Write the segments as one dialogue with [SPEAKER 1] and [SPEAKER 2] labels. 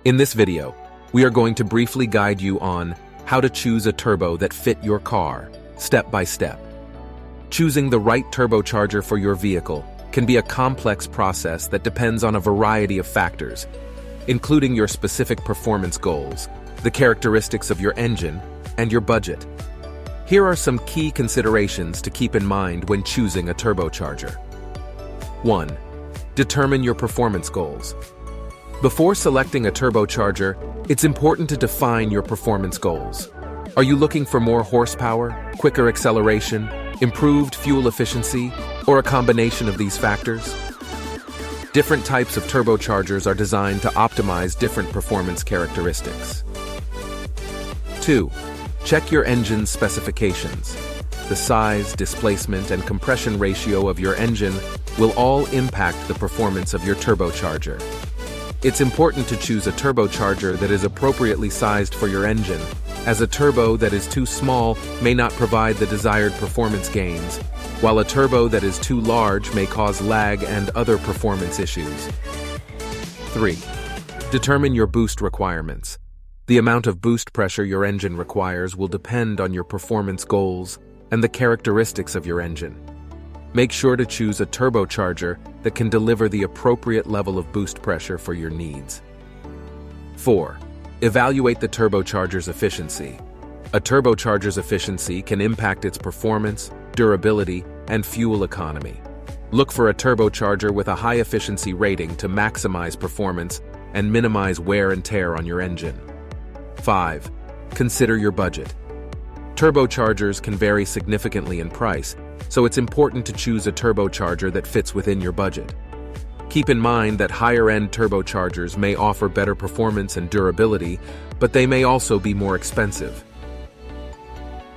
[SPEAKER 1] In this video, we are going to briefly guide you on how to choose a turbo that fit your car, step by step. Choosing the right turbocharger for your vehicle can be a complex process that depends on a variety of factors, including your specific performance goals, the characteristics of your engine, and your budget. Here are some key considerations to keep in mind when choosing a turbocharger. 1. Determine your performance goals. Before selecting a turbocharger, it's important to define your performance goals. Are you looking for more horsepower, quicker acceleration, improved fuel efficiency, or a combination of these factors? Different types of turbochargers are designed to optimize different performance characteristics. 2. Check your engine's specifications. The size, displacement, and compression ratio of your engine will all impact the performance of your turbocharger. It's important to choose a turbocharger that is appropriately sized for your engine, as a turbo that is too small may not provide the desired performance gains, while a turbo that is too large may cause lag and other performance issues. 3. Determine your boost requirements. The amount of boost pressure your engine requires will depend on your performance goals and the characteristics of your engine. Make sure to choose a turbocharger that can deliver the appropriate level of boost pressure for your needs. 4. Evaluate the turbocharger's efficiency. A turbocharger's efficiency can impact its performance, durability, and fuel economy. Look for a turbocharger with a high efficiency rating to maximize performance and minimize wear and tear on your engine. 5. Consider your budget. Turbochargers can vary significantly in price, so it's important to choose a turbocharger that fits within your budget. Keep in mind that higher-end turbochargers may offer better performance and durability, but they may also be more expensive.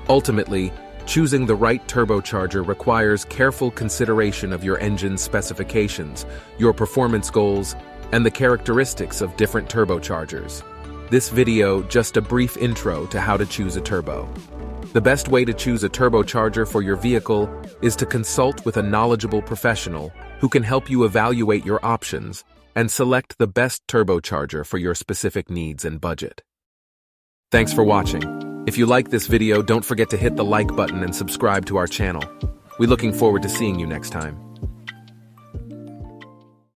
[SPEAKER 1] Ultimately, choosing the right turbocharger requires careful consideration of your engine's specifications, your performance goals, and the characteristics of different turbochargers. This video, just a brief intro to how to choose a turbo. The best way to choose a turbocharger for your vehicle is to consult with a knowledgeable professional who can help you evaluate your options and select the best turbocharger for your specific needs and budget. Thanks for watching. If you like this video, don't forget to hit the like button and subscribe to our channel. We're looking forward to seeing you next time.